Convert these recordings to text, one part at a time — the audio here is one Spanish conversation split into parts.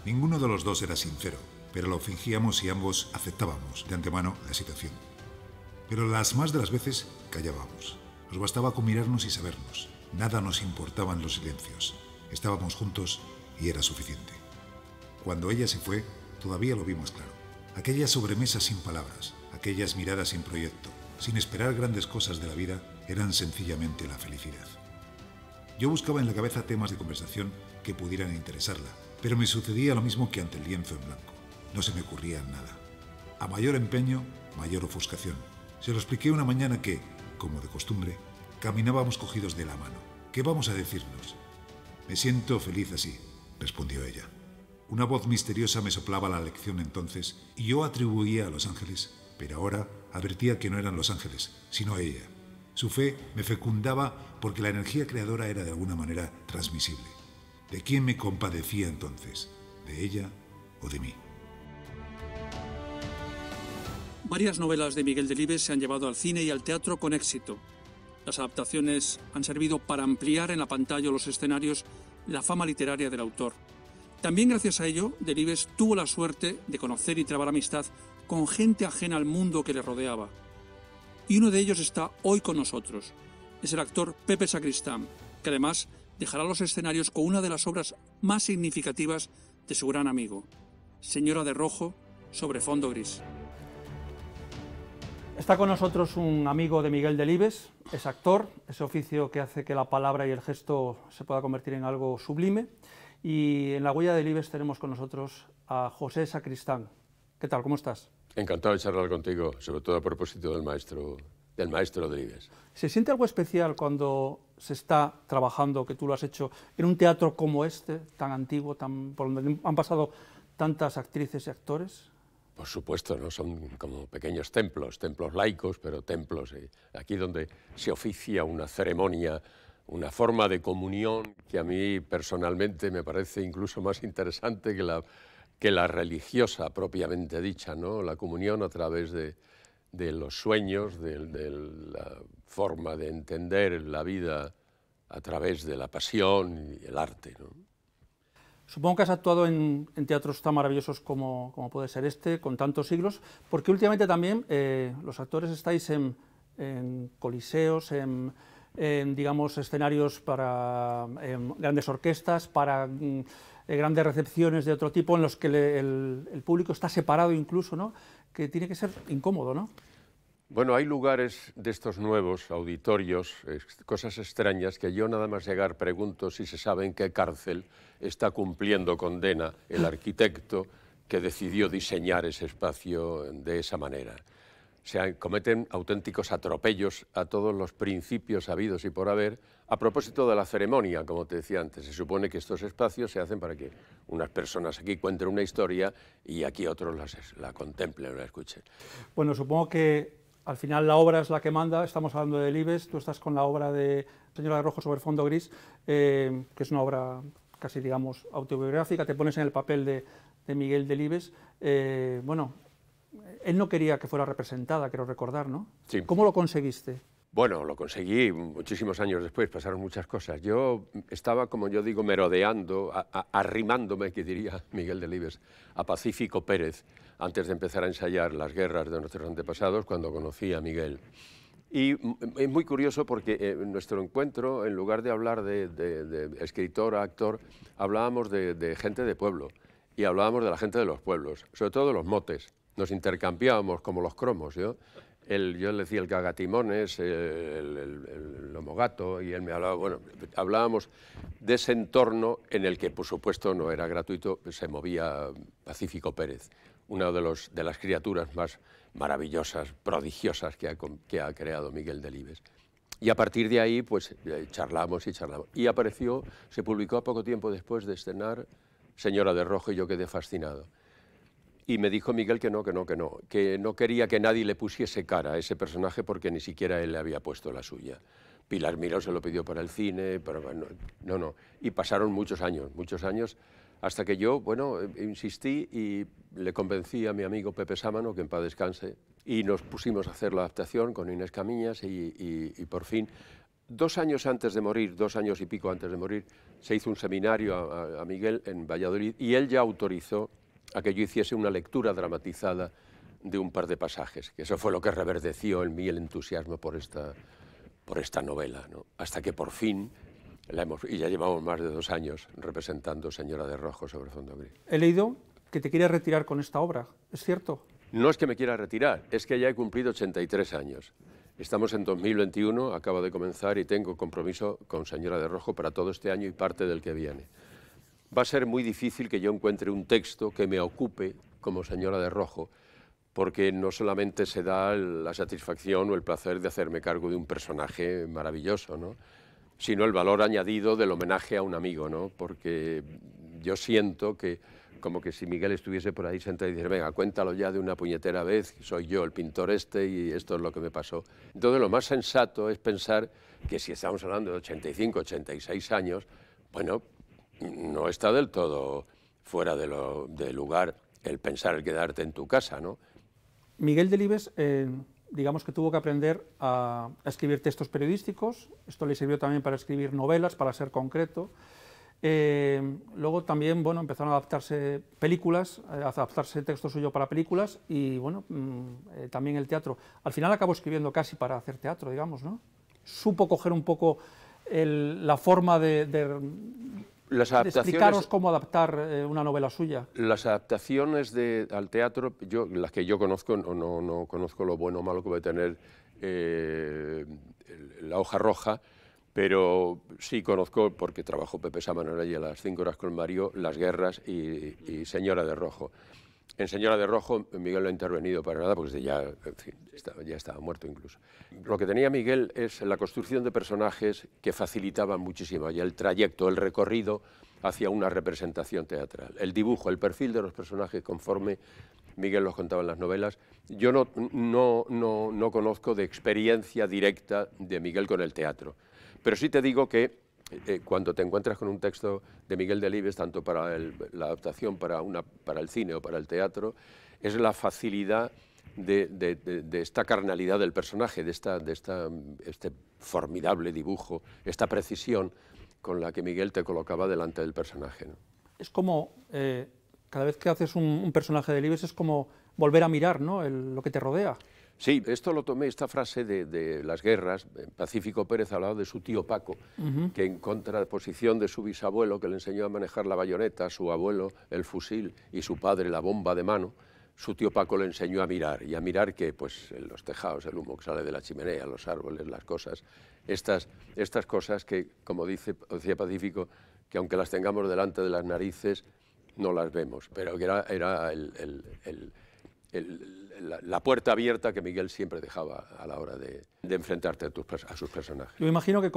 Ninguno de los dos era sincero, pero lo fingíamos y ambos aceptábamos de antemano la situación. Pero las más de las veces callábamos. Nos bastaba con mirarnos y sabernos. Nada nos importaban los silencios. Estábamos juntos y era suficiente. Cuando ella se fue, todavía lo vimos claro. Aquellas sobremesas sin palabras, aquellas miradas sin proyecto, sin esperar grandes cosas de la vida, eran sencillamente la felicidad. Yo buscaba en la cabeza temas de conversación que pudieran interesarla, pero me sucedía lo mismo que ante el lienzo en blanco. No se me ocurría nada. A mayor empeño, mayor ofuscación. Se lo expliqué una mañana que, como de costumbre, caminábamos cogidos de la mano. ¿Qué vamos a decirnos? Me siento feliz así, respondió ella. Una voz misteriosa me soplaba la lección entonces y yo atribuía a los ángeles, pero ahora advertía que no eran los ángeles, sino ella. Su fe me fecundaba porque la energía creadora era de alguna manera transmisible. ¿De quién me compadecía entonces? ¿De ella o de mí? Varias novelas de Miguel Delibes se han llevado al cine y al teatro con éxito. Las adaptaciones han servido para ampliar en la pantalla o los escenarios la fama literaria del autor. También gracias a ello, Delibes tuvo la suerte de conocer y trabar amistad con gente ajena al mundo que le rodeaba. Y uno de ellos está hoy con nosotros. Es el actor Pepe Sacristán, que además dejará los escenarios con una de las obras más significativas de su gran amigo, Señora de Rojo sobre fondo gris. Está con nosotros un amigo de Miguel Delibes, es actor, ese oficio que hace que la palabra y el gesto se pueda convertir en algo sublime. Y en la huella de Delibes tenemos con nosotros a José Sacristán. ¿Qué tal? ¿Cómo estás? Encantado de charlar contigo, sobre todo a propósito del maestro Delibes. ¿Se siente algo especial cuando se está trabajando, que tú lo has hecho, en un teatro como este, tan antiguo, por donde han pasado tantas actrices y actores? Por supuesto, ¿no? Son como pequeños templos laicos, pero templos. Aquí donde se oficia una ceremonia, una forma de comunión que a mí personalmente me parece incluso más interesante que la religiosa propiamente dicha, ¿no? La comunión a través de los sueños, de la forma de entender la vida a través de la pasión y el arte, ¿no? Supongo que has actuado en teatros tan maravillosos como puede ser este, con tantos siglos, porque últimamente también los actores estáis en coliseos, digamos, escenarios para grandes orquestas, para grandes recepciones de otro tipo, en los que el público está separado incluso, ¿no? Que tiene que ser incómodo, ¿no? Bueno, hay lugares de estos nuevos, auditorios, cosas extrañas, que yo nada más llegar pregunto si se sabe en qué cárcel está cumpliendo condena el arquitecto que decidió diseñar ese espacio de esa manera. Se cometen auténticos atropellos a todos los principios habidos y por haber. A propósito de la ceremonia, como te decía antes, se supone que estos espacios se hacen para que unas personas aquí cuenten una historia y aquí otros la contemplen o la escuchen. Bueno, supongo que al final la obra es la que manda. Estamos hablando de Delibes, tú estás con la obra de Señora de Rojo sobre fondo gris, que es una obra casi, digamos, autobiográfica. Te pones en el papel de Miguel Delibes. Bueno, él no quería que fuera representada, quiero recordar, ¿no? Sí. ¿Cómo lo conseguiste? Bueno, lo conseguí muchísimos años después, pasaron muchas cosas. Yo estaba, como yo digo, merodeando, arrimándome, que diría Miguel Delibes, a Pacífico Pérez, antes de empezar a ensayar las guerras de nuestros antepasados, cuando conocí a Miguel. Y es muy curioso porque en nuestro encuentro, en lugar de hablar de escritor, actor, hablábamos de gente de pueblo y hablábamos de la gente de los pueblos, sobre todo de los motes. Nos intercambiábamos como los cromos, yo le decía el cagatimones, el lomogato, y él me hablaba, bueno, hablábamos de ese entorno en el que, por supuesto, no era gratuito, se movía Pacífico Pérez, una de las criaturas más maravillosas, prodigiosas que ha creado Miguel Delibes. Y a partir de ahí, pues, charlamos y charlamos. Y apareció, se publicó a poco tiempo después de estrenar Señora de Rojo, y yo quedé fascinado. Y me dijo Miguel que no quería que nadie le pusiese cara a ese personaje porque ni siquiera él le había puesto la suya. Pilar Miró se lo pidió para el cine, pero no. Y pasaron muchos años, hasta que yo, bueno, insistí y le convencí a mi amigo Pepe Sámano, que en paz descanse, y nos pusimos a hacer la adaptación con Inés Camiñas y por fin 2 años antes de morir, 2 años y pico antes de morir, se hizo un seminario a Miguel en Valladolid y él ya autorizó a que yo hiciese una lectura dramatizada de un par de pasajes, que eso fue lo que reverdeció en mí el entusiasmo por esta novela, ¿no? Hasta que por fin y ya llevamos más de 2 años representando Señora de Rojo sobre fondo gris. He leído que te quieres retirar con esta obra, ¿es cierto? No es que me quiera retirar, es que ya he cumplido 83 años. Estamos en 2021, acabo de comenzar y tengo compromiso con Señora de Rojo para todo este año y parte del que viene. Va a ser muy difícil que yo encuentre un texto que me ocupe como Señora de Rojo, porque no solamente se da la satisfacción o el placer de hacerme cargo de un personaje maravilloso, ¿no?, sino el valor añadido del homenaje a un amigo, ¿no?, porque yo siento que como que si Miguel estuviese por ahí sentado y dijera, venga, cuéntalo ya de una puñetera vez, soy yo el pintor este y esto es lo que me pasó. Entonces lo más sensato es pensar que si estamos hablando de 85, 86 años, bueno, no está del todo fuera de lugar el pensar el quedarte en tu casa, ¿no? Miguel Delibes, digamos que tuvo que aprender a escribir textos periodísticos, esto le sirvió también para escribir novelas, para ser concreto. Luego también, bueno, empezaron a adaptarse películas, a adaptarse textos suyos para películas y, bueno, también el teatro. Al final acabó escribiendo casi para hacer teatro, digamos, ¿no? Supo coger un poco la forma de explicaros cómo adaptar una novela suya. Las adaptaciones al teatro, las que yo conozco, no conozco lo bueno o malo que puede tener La hoja roja, pero sí conozco, porque trabajó Pepe Samanera y a las 5 horas con Mario, Las guerras y Señora de Rojo. En Señora de Rojo Miguel no ha intervenido para nada, porque ya, en fin, ya estaba muerto incluso. Lo que tenía Miguel es la construcción de personajes que facilitaban muchísimo ya el trayecto, el recorrido hacia una representación teatral. El dibujo, el perfil de los personajes conforme Miguel los contaba en las novelas. Yo no conozco de experiencia directa de Miguel con el teatro. Pero sí te digo que cuando te encuentras con un texto de Miguel Delibes, tanto para la adaptación para el cine o para el teatro, es la facilidad de esta carnalidad del personaje, de este formidable dibujo, esta precisión con la que Miguel te colocaba delante del personaje, ¿no? Es como, cada vez que haces un personaje de Delibes es como volver a mirar, ¿no?, lo que te rodea. Sí, esto lo tomé, esta frase de Las guerras. Pacífico Pérez hablaba de su tío Paco, que en contraposición de su bisabuelo, que le enseñó a manejar la bayoneta, su abuelo el fusil y su padre la bomba de mano, su tío Paco le enseñó a mirar, y a mirar que pues los tejados, el humo que sale de la chimenea, los árboles, las cosas, estas cosas que, como decía Pacífico, que aunque las tengamos delante de las narices, no las vemos, pero que era la puerta abierta que Miguel siempre dejaba a la hora de enfrentarte a sus personajes. Yo imagino que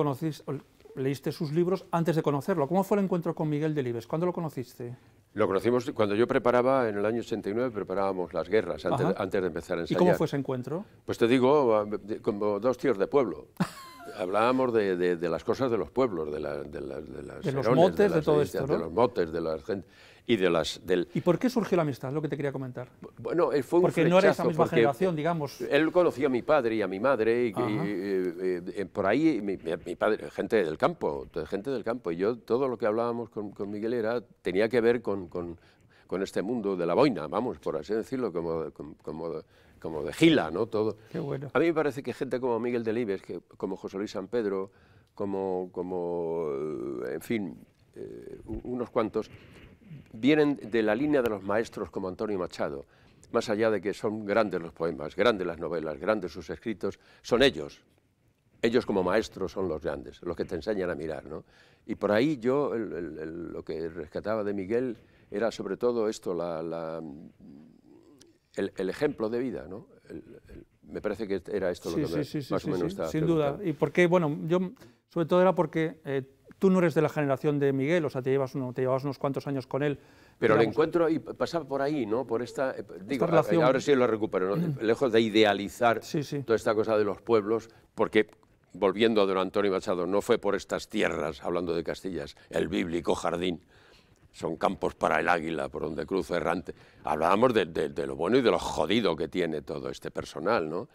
leíste sus libros antes de conocerlo. ¿Cómo fue el encuentro con Miguel Delibes? ¿Cuándo lo conociste? Lo conocimos cuando yo preparaba, en el año 89, preparábamos Las guerras, antes de empezar a ensayar. ¿Y cómo fue ese encuentro? Pues te digo, como 2 tíos de pueblo. Hablábamos de las cosas de los pueblos, de los motes, de todo esto, ¿no? De los motes, de la gente y de las... ¿Y por qué surgió la amistad? Es lo que te quería comentar. Bueno, fue un porque no era esa misma generación, digamos. Él conocía a mi padre y a mi madre, y por ahí mi padre, gente del campo, y yo todo lo que hablábamos con Miguel tenía que ver con este mundo de la boina, vamos, por así decirlo, como de Gila, ¿no? Todo. Qué bueno. A mí me parece que gente como Miguel Delibes, como José Luis San Pedro, en fin, unos cuantos, vienen de la línea de los maestros como Antonio Machado. Más allá de que son grandes los poemas, grandes las novelas, grandes sus escritos, son ellos como maestros son los grandes, los que te enseñan a mirar, ¿no? Y por ahí yo lo que rescataba de Miguel era sobre todo esto, el ejemplo de vida, ¿no? Me parece que era esto lo que más o menos estaba sin duda. Y porque, bueno, yo sobre todo era porque tú no eres de la generación de Miguel, o sea, te llevas unos cuantos años con él. Pero el encuentro pasaba por ahí, ¿no? Por esta relación. Ahora sí lo recupero, ¿no? Lejos de idealizar toda esta cosa de los pueblos, porque, volviendo a don Antonio Machado, no fue por estas tierras, hablando de Castillas, el bíblico jardín, son campos para el águila, por donde cruza errante. Hablábamos de lo bueno y de lo jodido que tiene todo este personal, ¿no?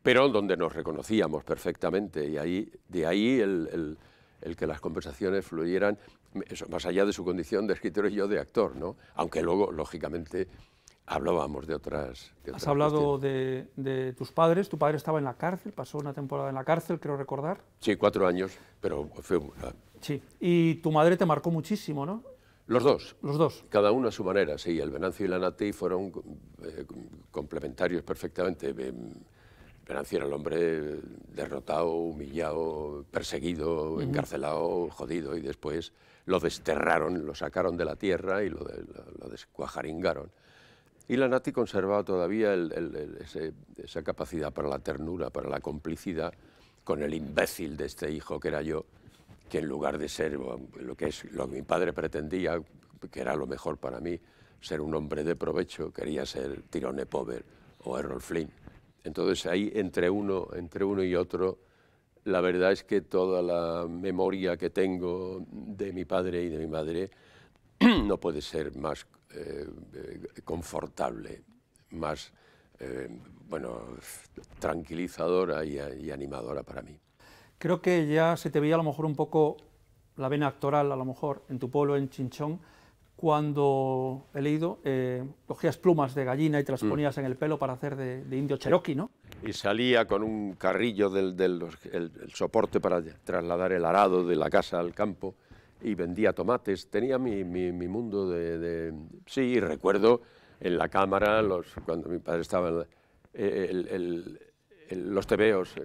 pero donde nos reconocíamos perfectamente, y de ahí el que las conversaciones fluyeran, eso, más allá de su condición de escritor y yo de actor, ¿no? Aunque luego, lógicamente, hablábamos de otras Has hablado de tus padres. Tu padre estaba en la cárcel, pasó una temporada en la cárcel, creo recordar. Sí, 4 años, pero fue... Sí, y tu madre te marcó muchísimo, ¿no? Los dos. Los dos. Cada uno a su manera, sí. El Venancio y la Nati fueron complementarios perfectamente. Venancio era el hombre derrotado, humillado, perseguido, encarcelado, jodido, y después lo desterraron, lo sacaron de la tierra y lo descuajaringaron. Y la Nati conservaba todavía esa capacidad para la ternura, para la complicidad con el imbécil de este hijo que era yo, que en lugar de ser lo que mi padre pretendía, que era lo mejor para mí, ser un hombre de provecho, quería ser Tyrone Power o Errol Flynn. Entonces ahí, entre uno y otro, la verdad es que toda la memoria que tengo de mi padre y de mi madre no puede ser más confortable, más tranquilizadora y animadora para mí. Creo que ya se te veía a lo mejor un poco la vena actoral, a lo mejor, en tu pueblo, en Chinchón, cuando he leído, cogías plumas de gallina y te las ponías en el pelo para hacer de indio cherokee, ¿no? Y salía con un carrillo el soporte para trasladar el arado de la casa al campo y vendía tomates. Tenía mi mundo Sí, recuerdo en la cámara, cuando mi padre estaba los tebeos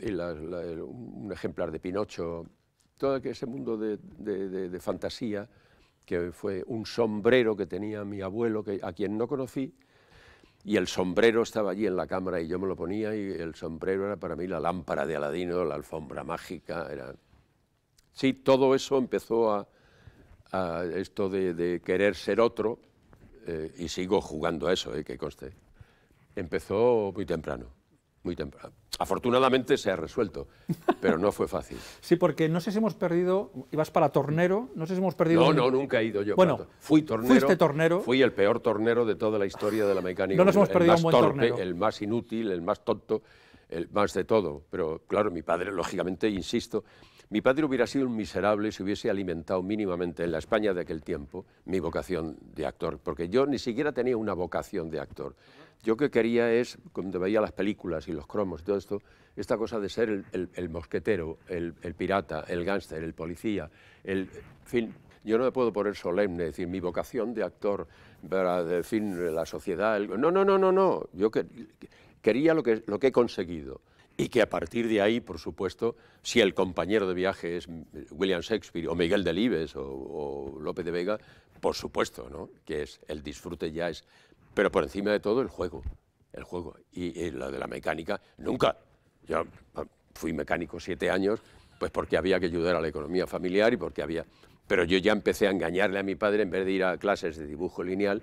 y un ejemplar de Pinocho, todo ese mundo de fantasía, que fue un sombrero que tenía mi abuelo, a quien no conocí, y el sombrero estaba allí en la cámara y yo me lo ponía, y el sombrero era para mí la lámpara de Aladino, la alfombra mágica. Sí, todo eso empezó a esto de querer ser otro, y sigo jugando a eso, que conste. Empezó muy temprano. Muy temprano. Afortunadamente se ha resuelto, pero no fue fácil. Sí, porque no sé si hemos perdido, ibas para tornero, no sé si hemos perdido... No, nunca he ido yo. Bueno, fui tornero. Fuiste tornero. Fui el peor tornero de toda la historia de la mecánica. No nos hemos perdido un buen tornero. El más inútil, el más tonto, el más de todo. Pero claro, mi padre, lógicamente, insisto, mi padre hubiera sido un miserable si hubiese alimentado mínimamente en la España de aquel tiempo mi vocación de actor, porque yo ni siquiera tenía una vocación de actor. Yo que quería es, cuando veía las películas y los cromos y todo esto, esta cosa de ser el mosquetero, el pirata, el gángster, el policía, en fin, yo no me puedo poner solemne, decir, mi vocación de actor para, en fin, la sociedad... No, yo quería lo que he conseguido. Y que a partir de ahí, por supuesto, si el compañero de viaje es William Shakespeare o Miguel Delibes o Lope de Vega, por supuesto, ¿no? Que es el disfrute ya es... Pero por encima de todo el juego. Y lo de la mecánica, nunca. Yo fui mecánico 7 años, pues porque había que ayudar a la economía familiar y porque había... Pero yo ya empecé a engañarle a mi padre, en vez de ir a clases de dibujo lineal,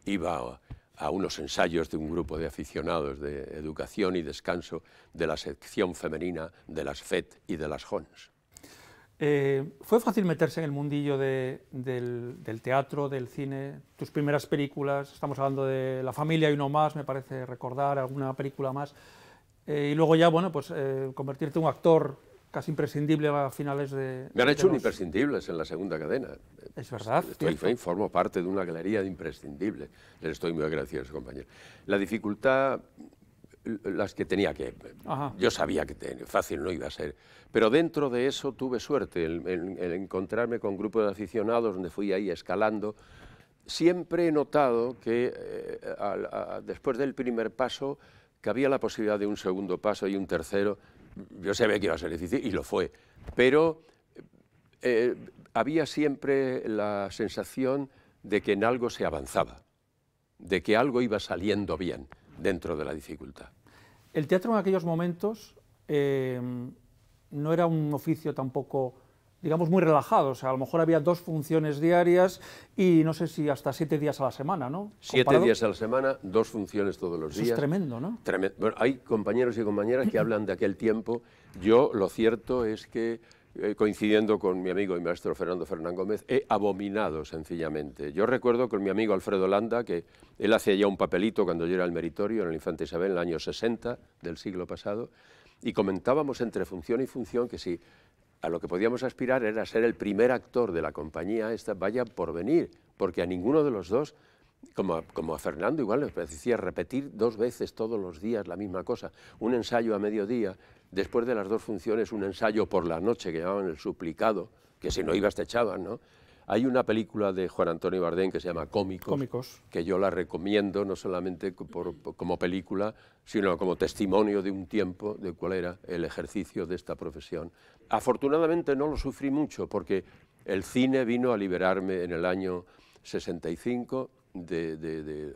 iba a unos ensayos de un grupo de aficionados de educación y descanso de la sección femenina de las FET y de las JONS. ¿Fue fácil meterse en el mundillo del teatro, del cine? Tus primeras películas, estamos hablando de La familia y uno más, me parece recordar, alguna película más, y luego ya, bueno, pues convertirte en un actor casi imprescindible a finales de... Me han hecho un imprescindibles en la segunda cadena. Es verdad. Formo parte de una galería de imprescindibles. Les estoy muy agradecido a ese compañero. La dificultad, las que tenía que... Ajá. Yo sabía que fácil no iba a ser, pero dentro de eso tuve suerte en encontrarme con grupos de aficionados donde fui ahí escalando. Siempre he notado que después del primer paso que había la posibilidad de un segundo paso y un tercero. Yo sabía que iba a ser difícil y lo fue, pero había siempre la sensación de que en algo se avanzaba, de que algo iba saliendo bien dentro de la dificultad. El teatro en aquellos momentos no era un oficio tampoco, digamos, muy relajado. O sea, a lo mejor había 2 funciones diarias y no sé si hasta 7 días a la semana, ¿no? 7 días a la semana, 2 funciones todos los días. Eso es tremendo, ¿no? Tremendo. Bueno, hay compañeros y compañeras que hablan de aquel tiempo. Yo, lo cierto es que coincidiendo con mi amigo y maestro Fernando Fernán Gómez, he abominado sencillamente. Yo recuerdo con mi amigo Alfredo Landa, que él hacía ya un papelito cuando yo era el meritorio en el Infante Isabel, en el año 60 del siglo pasado, y comentábamos entre función y función que si a lo que podíamos aspirar era ser el primer actor de la compañía esta, vaya por venir, porque a ninguno de los dos, como a Fernando igual les parecía repetir 2 veces todos los días la misma cosa, un ensayo a mediodía, después de las 2 funciones un ensayo por la noche que llamaban el suplicado, que si no ibas te echaban, ¿no? Hay una película de Juan Antonio Bardén que se llama Cómicos, que yo la recomiendo no solamente como película, sino como testimonio de un tiempo de cuál era el ejercicio de esta profesión. Afortunadamente no lo sufrí mucho porque el cine vino a liberarme en el año 65,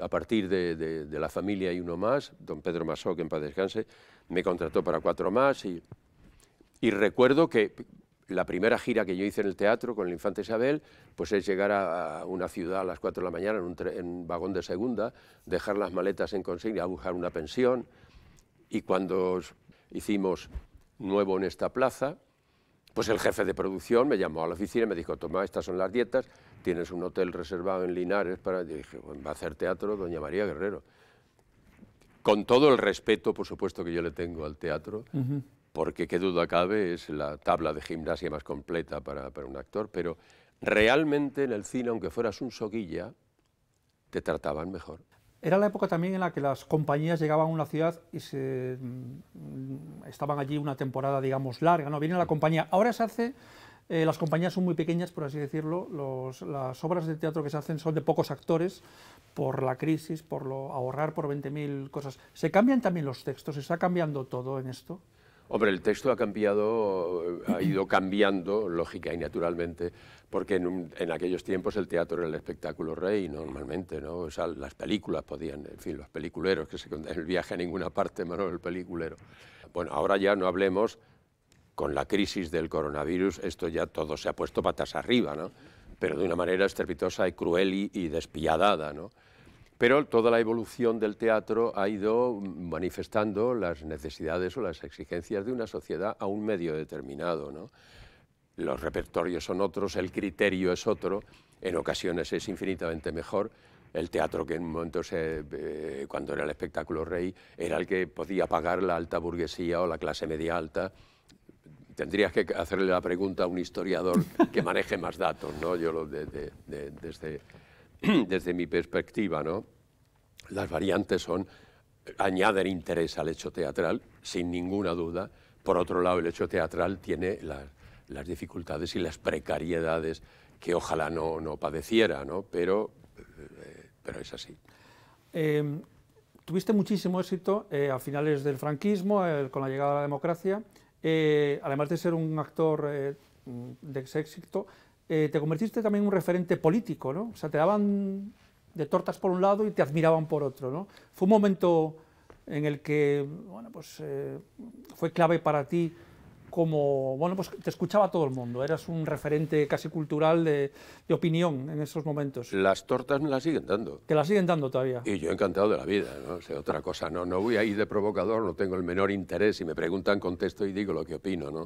a partir de La familia y uno más, don Pedro Masó, que en paz descanse, me contrató para 4 más y recuerdo que la primera gira que yo hice en el teatro con el Infante Isabel, pues es llegar a una ciudad a las 4 de la mañana en un vagón de segunda, dejar las maletas en consigna, buscar una pensión, y cuando hicimos Nuevo en esta plaza, pues el jefe de producción me llamó a la oficina y me dijo, toma, estas son las dietas, tienes un hotel reservado en Linares para... Y dije, bueno, va a hacer teatro doña María Guerrero. Con todo el respeto, por supuesto, que yo le tengo al teatro, porque qué duda cabe, es la tabla de gimnasia más completa para un actor, pero realmente en el cine, aunque fueras un soguilla, te trataban mejor. Era la época también en la que las compañías llegaban a una ciudad y estaban allí una temporada, digamos, larga, ¿no? Viene la compañía. Ahora se hace, las compañías son muy pequeñas, por así decirlo, las obras de teatro que se hacen son de pocos actores, por la crisis, por ahorrar por 20.000 cosas. ¿Se cambian también los textos? ¿Se está cambiando todo en esto? Hombre, el texto ha ido cambiando, lógica y naturalmente, porque en aquellos tiempos el teatro era el espectáculo rey, normalmente, ¿no? O sea, las películas podían, en fin, los peliculeros, que el viaje a ninguna parte, Manuel, el peliculero. Bueno, ahora ya no hablemos, con la crisis del coronavirus, esto ya todo se ha puesto patas arriba, ¿no? Pero de una manera estrepitosa y cruel y despiadada, ¿no? Pero toda la evolución del teatro ha ido manifestando las necesidades o las exigencias de una sociedad a un medio determinado, ¿no? Los repertorios son otros, el criterio es otro, en ocasiones es infinitamente mejor. El teatro que en un momento, cuando era el espectáculo rey, era el que podía pagar la alta burguesía o la clase media alta. Tendrías que hacerle la pregunta a un historiador que maneje más datos, ¿no? Yo desde mi perspectiva, ¿no? Las variantes añaden interés al hecho teatral, sin ninguna duda. Por otro lado, el hecho teatral tiene las dificultades y las precariedades que ojalá no padeciera, ¿no? Pero es así. Tuviste muchísimo éxito a finales del franquismo, con la llegada de la democracia. Además de ser un actor de éxito, te convertiste también en un referente político, ¿no? O sea, te daban de tortas por un lado y te admiraban por otro, ¿no? Fue un momento en el que, bueno, pues fue clave para ti, como, bueno, pues te escuchaba todo el mundo, eras un referente casi cultural de opinión en esos momentos. Las tortas me las siguen dando. ¿Te las siguen dando todavía? Y yo encantado de la vida, ¿no? O sea, otra cosa, no voy a ir de provocador, no tengo el menor interés, si me preguntan contesto y digo lo que opino, ¿no?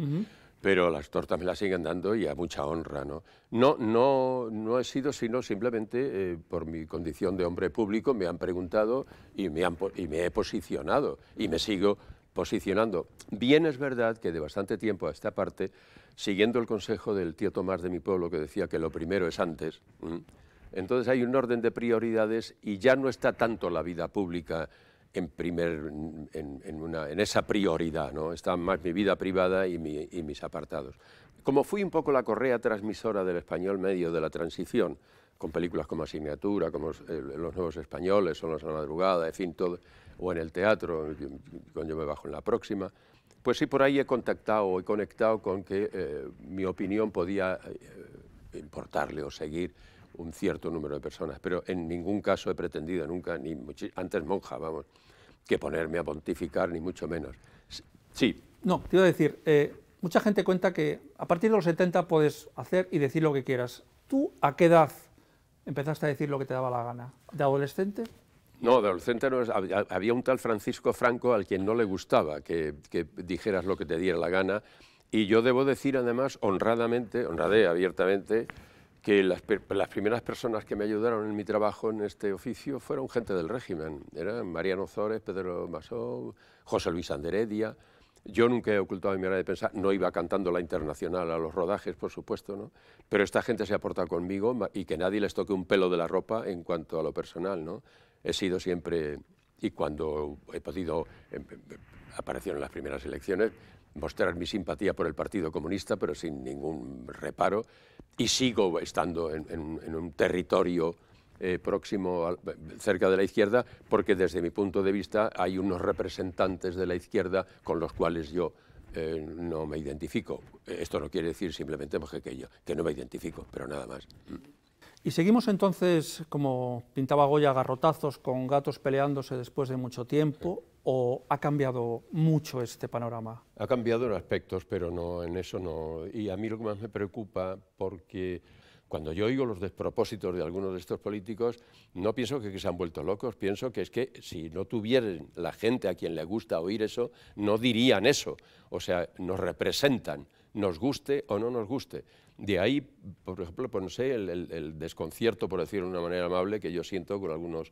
Pero las tortas me las siguen dando y a mucha honra, ¿no? No he sido sino simplemente por mi condición de hombre público, me han preguntado y me he posicionado y me sigo posicionando. Bien es verdad que de bastante tiempo a esta parte, siguiendo el consejo del tío Tomás de mi pueblo que decía que lo primero es antes, entonces hay un orden de prioridades y ya no está tanto la vida pública en esa prioridad, ¿no? Está más mi vida privada y mis apartados. Como fui un poco la correa transmisora del español medio de la transición, con películas como Asignatura, como Los Nuevos Españoles, Solos a la Madrugada, en fin, todo, o en el teatro, con Yo me bajo en la próxima, pues sí, por ahí he conectado con que mi opinión podía importarle o seguir un cierto número de personas, pero en ningún caso he pretendido nunca, ni antes monja, vamos, que ponerme a pontificar, ni mucho menos. Sí. No, te iba a decir, mucha gente cuenta que a partir de los 70 puedes hacer y decir lo que quieras. ¿Tú a qué edad empezaste a decir lo que te daba la gana? ¿De adolescente? No, de adolescente no. Había un tal Francisco Franco al quien no le gustaba que dijeras lo que te diera la gana, Y yo debo decir, además, honradamente, honradé abiertamente, que las primeras personas que me ayudaron en mi trabajo en este oficio fueron gente del régimen. Eran Mariano Ozores, Pedro Masó, José Luis Anderedia. Yo nunca he ocultado mi manera de pensar, no iba cantando la Internacional a los rodajes, por supuesto, ¿no? Pero esta gente se ha portado conmigo y que nadie les toque un pelo de la ropa en cuanto a lo personal, ¿no? He sido siempre, y cuando he podido, aparecer en las primeras elecciones, mostrar mi simpatía por el Partido Comunista, pero sin ningún reparo, y sigo estando en un territorio próximo, cerca de la izquierda, porque desde mi punto de vista hay unos representantes de la izquierda con los cuales yo no me identifico. Esto no quiere decir simplemente que no me identifico, pero nada más. Y seguimos entonces, como pintaba Goya, a garrotazos, con gatos peleándose después de mucho tiempo, ¿o ha cambiado mucho este panorama? Ha cambiado en aspectos, pero no, en eso no. Y a mí lo que más me preocupa, porque cuando yo oigo los despropósitos de algunos de estos políticos, no pienso que se han vuelto locos, pienso que es que si no tuvieran la gente a quien le gusta oír eso, no dirían eso. O sea, nos representan, nos guste o no nos guste. De ahí, por ejemplo, pues no sé, el desconcierto, por decirlo de una manera amable, que yo siento con algunos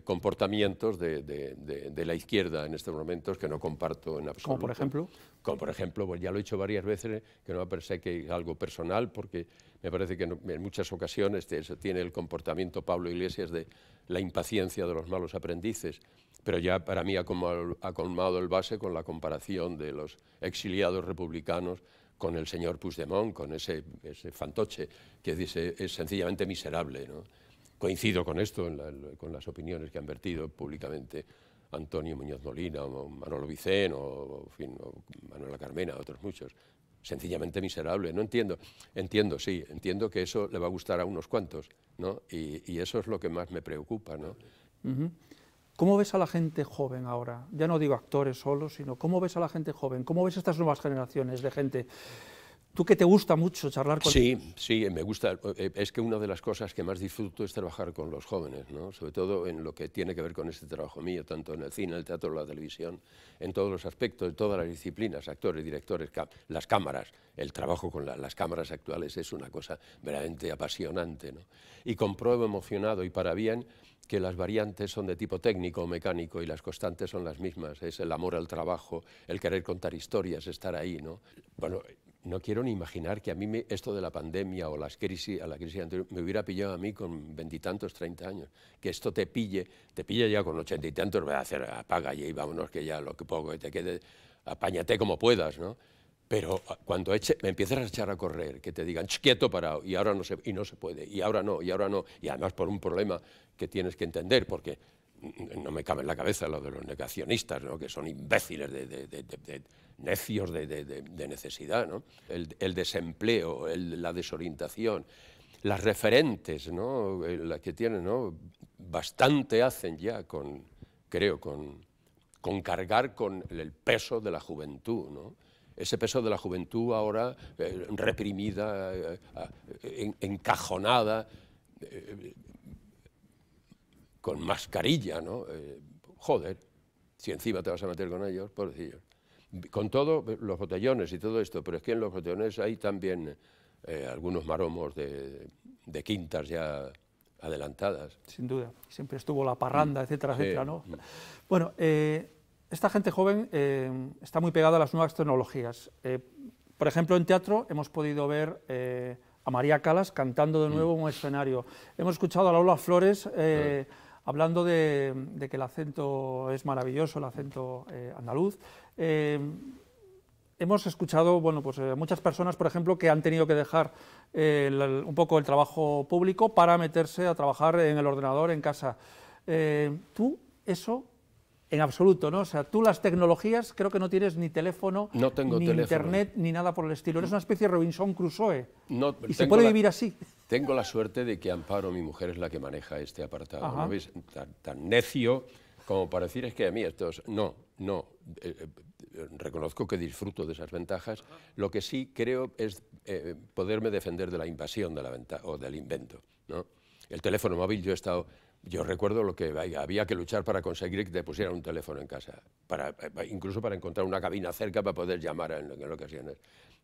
comportamientos de la izquierda en estos momentos que no comparto en absoluto. ¿Como por ejemplo? Como por ejemplo, pues ya lo he dicho varias veces, que no me parece que es algo personal, porque me parece que en muchas ocasiones tiene el comportamiento Pablo Iglesias de la impaciencia de los malos aprendices, pero ya para mí ha colmado el base con la comparación de los exiliados republicanos con el señor Puigdemont, con ese fantoche que dice es sencillamente miserable, ¿no? Coincido con esto, con las opiniones que han vertido públicamente Antonio Muñoz Molina, o Manolo Vicén, o Manuela Carmena, otros muchos. Sencillamente miserable. No entiendo. Sí, entiendo que eso le va a gustar a unos cuantos, ¿no? Y eso es lo que más me preocupa, ¿no? ¿Cómo ves a la gente joven ahora? Ya no digo actores solo, sino ¿cómo ves a la gente joven? ¿Cómo ves estas nuevas generaciones de gente? Tú que te gusta mucho charlar con ellos. Sí, me gusta. Es que una de las cosas que más disfruto es trabajar con los jóvenes, ¿no? Sobre todo en lo que tiene que ver con este trabajo mío, tanto en el cine, el teatro, la televisión, en todos los aspectos, en todas las disciplinas, actores, directores, las cámaras. El trabajo con las cámaras actuales es una cosa verdaderamente apasionante, ¿no? Y compruebo emocionado y para bien que las variantes son de tipo técnico o mecánico y las constantes son las mismas. Es el amor al trabajo, el querer contar historias, estar ahí, ¿no? Bueno, no quiero ni imaginar que a mí esto de la pandemia o la crisis anterior me hubiera pillado a mí con 20 y tantos, 30 años. Que esto te pille ya con 80 y tantos, voy a hacer, apaga y vámonos, que ya lo que poco que te quede, apáñate como puedas, ¿no? Pero cuando me empiezas a echar a correr, que te digan, quieto, parado, y ahora no se puede, y ahora no, y además por un problema que tienes que entender, porque no me cabe en la cabeza lo de los negacionistas, ¿no? Que son imbéciles, necios de necesidad, ¿no? El desempleo, la desorientación, las referentes, ¿no? Las que tienen, ¿no? Bastante hacen ya con cargar con el peso de la juventud, ¿no? Ese peso de la juventud ahora reprimida, encajonada, con mascarilla, ¿no? Joder, si encima te vas a meter con ellos, pobrecillos. Con todo, los botellones y todo esto, pero es que en los botellones hay también algunos maromos de quintas ya adelantadas. Sin duda, siempre estuvo la parranda, etcétera, etcétera, ¿no? Bueno, esta gente joven está muy pegada a las nuevas tecnologías. Por ejemplo, en teatro hemos podido ver a María Callas cantando de nuevo en un escenario. Hemos escuchado a Lola Flores hablando de que el acento es maravilloso, el acento andaluz. Hemos escuchado, bueno, pues muchas personas, por ejemplo, que han tenido que dejar un poco el trabajo público para meterse a trabajar en el ordenador en casa. Tú, eso, en absoluto, ¿no? O sea, tú las tecnologías, creo que no tienes ni teléfono, no tengo ni teléfono, internet, ni nada por el estilo. Eres una especie de Robinson Crusoe. No, y se puede vivir así. Tengo la suerte de que Amparo, mi mujer, es la que maneja este apartado. ¿No ves? Tan necio como para decir es que a mí estos... No. Reconozco que disfruto de esas ventajas. Lo que sí creo es poderme defender de la invasión de la ventaja o del invento, ¿no? El teléfono móvil, yo recuerdo lo que había que luchar para conseguir que te pusieran un teléfono en casa, incluso para encontrar una cabina cerca para poder llamar en ocasiones.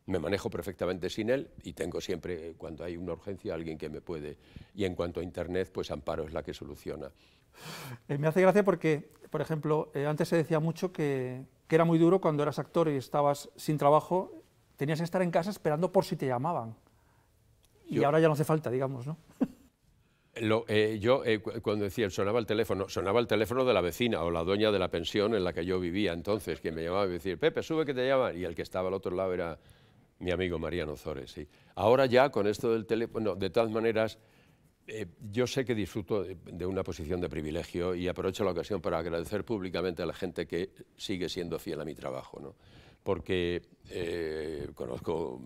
Me manejo perfectamente sin él y tengo siempre, cuando hay una urgencia, alguien que me puede. Y en cuanto a Internet, pues Amparo es la que soluciona. Me hace gracia porque, por ejemplo, antes se decía mucho que era muy duro cuando eras actor y estabas sin trabajo, tenías que estar en casa esperando por si te llamaban. Y ahora ya no hace falta, digamos, ¿no? Cuando decía sonaba el teléfono de la vecina o la dueña de la pensión en la que yo vivía entonces, que me llamaba y me decía, Pepe, sube que te llaman, y el que estaba al otro lado era mi amigo Mariano Zores. Sí. Ahora ya con esto del teléfono, de todas maneras, yo sé que disfruto de una posición de privilegio y aprovecho la ocasión para agradecer públicamente a la gente que sigue siendo fiel a mi trabajo, ¿no? Porque conozco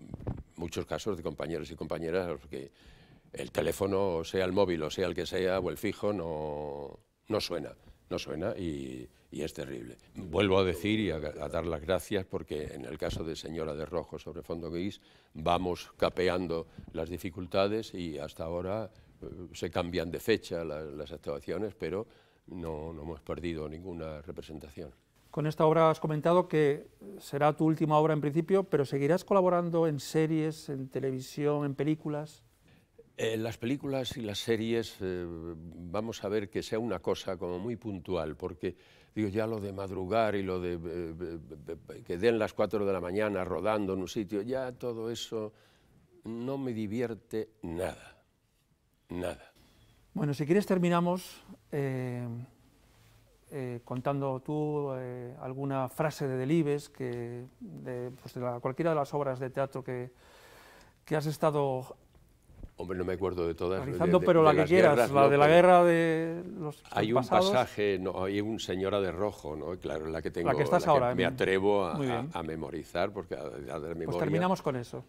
muchos casos de compañeros y compañeras a los que el teléfono, sea el móvil o sea el que sea, o el fijo, no suena y es terrible. Vuelvo a decir y a dar las gracias porque en el caso de Señora de Rojo sobre fondo gris vamos capeando las dificultades y hasta ahora se cambian de fecha las actuaciones, pero no hemos perdido ninguna representación. Con esta obra has comentado que será tu última obra en principio, pero ¿seguirás colaborando en series, en televisión, en películas? Las películas y las series, vamos a ver que sea una cosa como muy puntual, porque digo, ya lo de madrugar y lo de que den las 4 de la mañana rodando en un sitio, ya todo eso no me divierte nada, nada. Bueno, si quieres terminamos contando tú alguna frase de Delibes, pues de cualquiera de las obras de teatro que has estado... Hombre, no me acuerdo de todas. Realizando, pero la que quieras, guerras, la de la guerra de los hay pasados. Un pasaje, hay un Señora de Rojo, ¿no? Claro, la que tengo, la que estás ahora, me atrevo a memorizar, porque a de memoria. Pues terminamos con eso.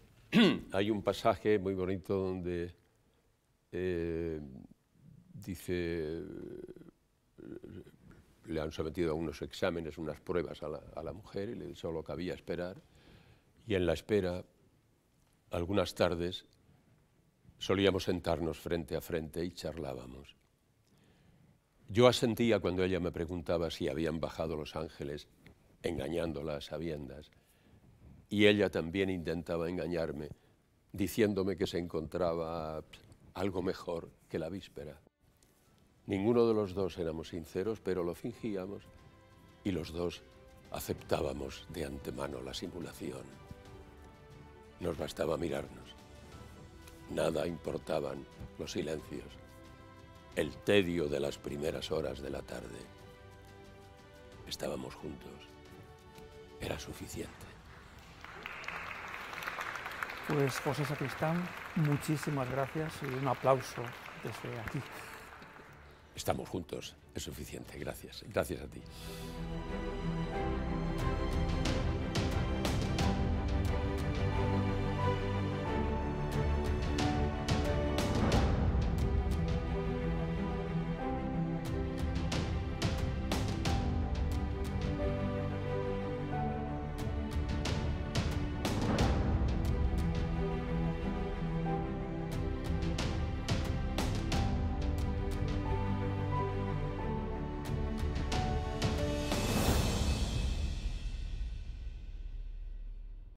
Hay un pasaje muy bonito donde dice, le han sometido a unos exámenes, unas pruebas a la mujer, y solo cabía esperar, y en la espera, algunas tardes, solíamos sentarnos frente a frente y charlábamos. Yo asentía cuando ella me preguntaba si habían bajado los ángeles, engañándola a sabiendas, y ella también intentaba engañarme, diciéndome que se encontraba algo mejor que la víspera. Ninguno de los dos éramos sinceros, pero lo fingíamos, y los dos aceptábamos de antemano la simulación. Nos bastaba mirarnos. Nada importaban los silencios, el tedio de las primeras horas de la tarde. Estábamos juntos. Era suficiente. Pues José Sacristán, muchísimas gracias y un aplauso desde aquí. Estamos juntos, es suficiente. Gracias. Gracias a ti.